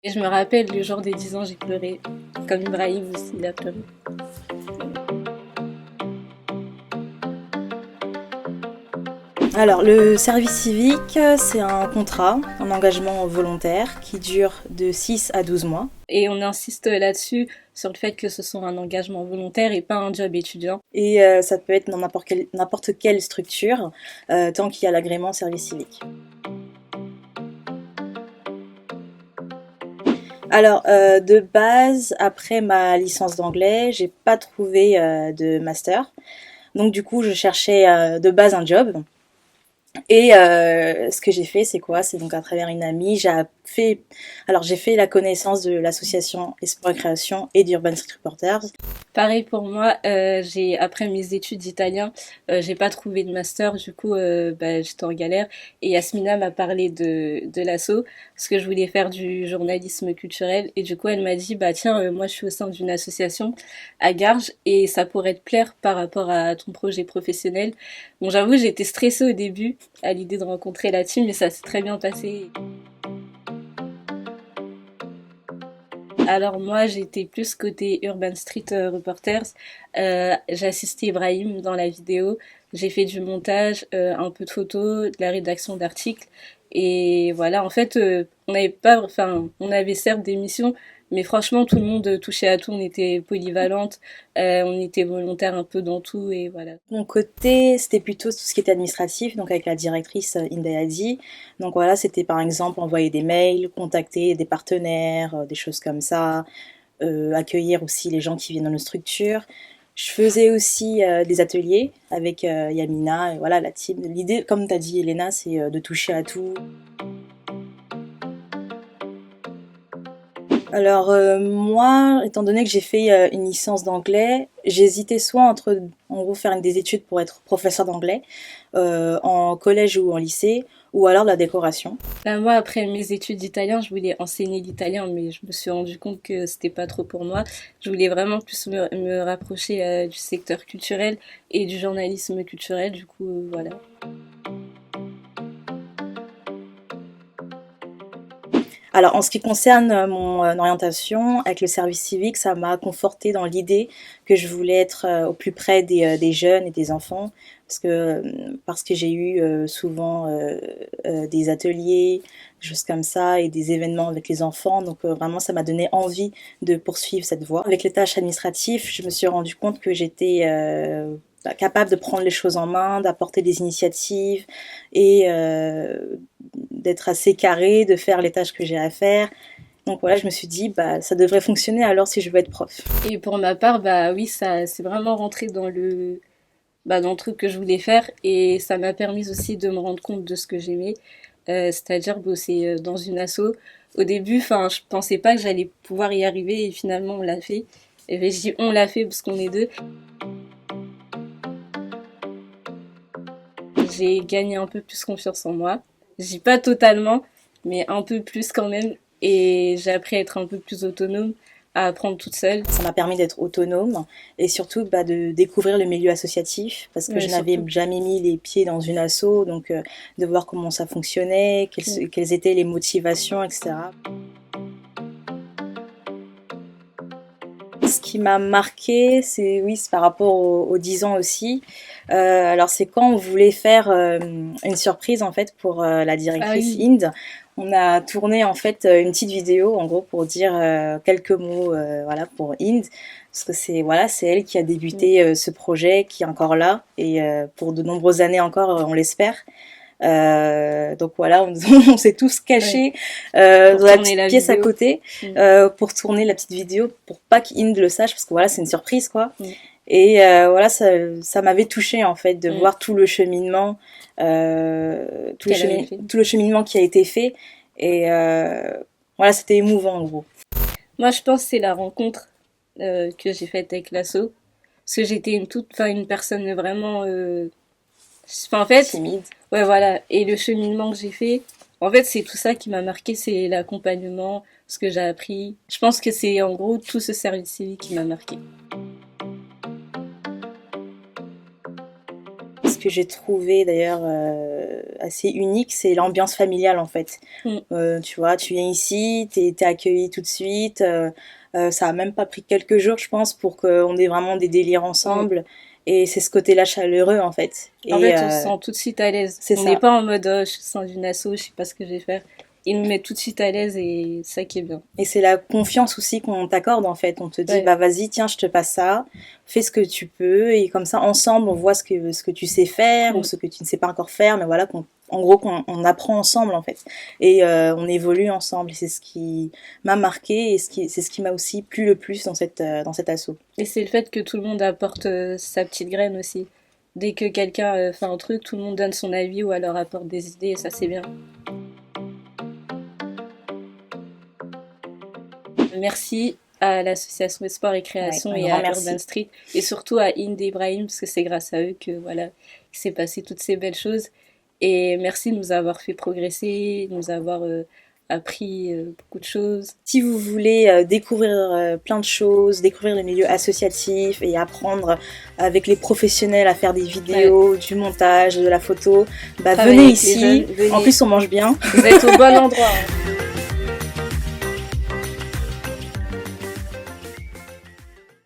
Et je me rappelle le jour des 10 ans, j'ai pleuré. Comme Ibrahim aussi, il a pleuré. Alors, le service civique, c'est un contrat, un engagement volontaire qui dure de 6 à 12 mois. Et on insiste là-dessus, sur le fait que ce soit un engagement volontaire et pas un job étudiant. Et ça peut être dans n'importe quelle structure, tant qu'il y a l'agrément service civique. Alors, de base, après ma licence d'anglais, j'ai pas trouvé de master. Donc, du coup, je cherchais de base un job. Et ce que j'ai fait, c'est quoi? C'est donc à travers une amie, j'ai fait la connaissance de l'association Espoir et Création et d'Urban Street Reporters. Pareil pour moi, après mes études d'italien, j'ai pas trouvé de master, du coup j'étais en galère. Et Yasmina m'a parlé de l'asso, parce que je voulais faire du journalisme culturel. Et du coup elle m'a dit, bah tiens, moi je suis au sein d'une association à Garges et ça pourrait te plaire par rapport à ton projet professionnel. Bon, j'avoue, j'étais stressée au début à l'idée de rencontrer la team, mais ça s'est très bien passé. Alors moi j'étais plus côté Urban Street Reporters. J'ai assisté Ibrahim dans la vidéo, j'ai fait du montage, un peu de photos, de la rédaction d'articles et voilà. En fait, on n'avait pas, enfin, on avait certes des missions, mais franchement tout le monde touchait à tout. On était polyvalente, on était volontaire un peu dans tout et voilà. Mon côté, c'était plutôt tout ce qui était administratif, donc avec la directrice Indayadi. Donc voilà, c'était par exemple envoyer des mails, contacter des partenaires, des choses comme ça, accueillir aussi les gens qui viennent dans nos structures. Je faisais aussi des ateliers avec Yamina, et voilà, la team. L'idée, comme t'as dit Elena, c'est de toucher à tout. Alors moi, étant donné que j'ai fait une licence d'anglais, j'hésitais soit entre, en gros, faire des études pour être professeur d'anglais en collège ou en lycée, ou alors la décoration. Moi, après mes études d'italien, je voulais enseigner l'italien, mais je me suis rendu compte que c'était pas trop pour moi. Je voulais vraiment plus me rapprocher du secteur culturel et du journalisme culturel. Du coup, voilà. Alors en ce qui concerne mon orientation avec le service civique, ça m'a conforté dans l'idée que je voulais être au plus près des jeunes et des enfants parce que j'ai eu souvent des ateliers, des choses comme ça et des événements avec les enfants. Donc vraiment ça m'a donné envie de poursuivre cette voie. Avec les tâches administratives, je me suis rendu compte que j'étais capable de prendre les choses en main, d'apporter des initiatives et d'être assez carré, de faire les tâches que j'ai à faire. Donc voilà, je me suis dit, bah, ça devrait fonctionner alors si je veux être prof. Et pour ma part, bah oui, ça c'est vraiment rentré dans le truc que je voulais faire et ça m'a permis aussi de me rendre compte de ce que j'aimais, c'est-à-dire bosser dans une asso. Au début, enfin, je pensais pas que j'allais pouvoir y arriver et finalement on l'a fait. Et ben, je dis on l'a fait parce qu'on est deux. J'ai gagné un peu plus confiance en moi. Je dis pas totalement, mais un peu plus quand même. Et j'ai appris à être un peu plus autonome, à apprendre toute seule. Ça m'a permis d'être autonome et surtout bah, de découvrir le milieu associatif parce que Ouais, je n'avais surtout. jamais mis les pieds dans une asso, donc de voir comment ça fonctionnait, Mm. quelles étaient les motivations, etc. Ce qui m'a marqué, c'est oui, c'est par rapport aux 10 ans aussi. Alors c'est quand on voulait faire une surprise en fait pour la Ah directrice oui. Inde. On a tourné en fait une petite vidéo en gros pour dire quelques mots voilà pour Inde parce que c'est voilà c'est elle qui a Mm. débuté ce projet qui est encore là et pour de nombreuses années encore on l'espère. Donc voilà, on s'est tous Ouais. cachés Pour dans la tourner petite la pièce à vidéo. côté Mm. pour tourner la petite vidéo pour pas qu'Inde le sache parce que voilà c'est une surprise quoi. Mm. Et voilà ça m'avait touché en fait de Mm. voir tout le cheminement, Qu'elle avait fait. tout le cheminement qui a été fait et voilà c'était émouvant en gros. Moi, je pense que c'est la rencontre que j'ai faite avec l'asso. Parce que j'étais enfin, une personne vraiment. Enfin, en fait, Timide. ouais, voilà. Et le cheminement que j'ai fait, en fait, c'est tout ça qui m'a marqué, c'est l'accompagnement, ce que j'ai appris. Je pense que c'est en gros tout ce service civique qui m'a marqué. que j'ai trouvé d'ailleurs assez unique, c'est l'ambiance familiale en fait. Tu vois, tu viens ici, t'es accueilli tout de suite. Ça a même pas pris quelques jours, je pense, pour qu'on ait vraiment des délires ensemble. Et c'est ce côté-là chaleureux en fait. En fait, on se sent tout de suite à l'aise. C'est On ça. n'est pas en mode oh, je suis dans une asso, je sais pas ce que je vais faire. Ils nous mettent tout de suite à l'aise et ça qui est bien. Et c'est la confiance aussi qu'on t'accorde en fait. On te dit bah vas-y, tiens, je te passe ça, fais ce que tu peux et comme ça ensemble on voit ce que tu sais faire ou ce que tu ne sais pas encore faire, mais voilà en gros qu'on apprend ensemble en fait et on évolue ensemble. Et c'est ce qui m'a marqué et c'est ce qui m'a aussi plu le plus dans cet asso. Et c'est le fait que tout le monde apporte sa petite graine aussi. Dès que quelqu'un fait un truc, tout le monde donne son avis ou alors apporte des idées et ça c'est bien. Merci à l'association Espoir et Création et à Urban Street et surtout à Inde et Ibrahim parce que c'est grâce à eux que voilà, il s'est passé toutes ces belles choses. Et merci de nous avoir fait progresser, de nous avoir appris beaucoup de choses. Si vous voulez découvrir plein de choses, découvrir le milieu associatif et apprendre avec les professionnels à faire des vidéos, du montage, de la photo, bah venez ici. Venez. En plus, on mange bien. Vous êtes au bon endroit. Hein.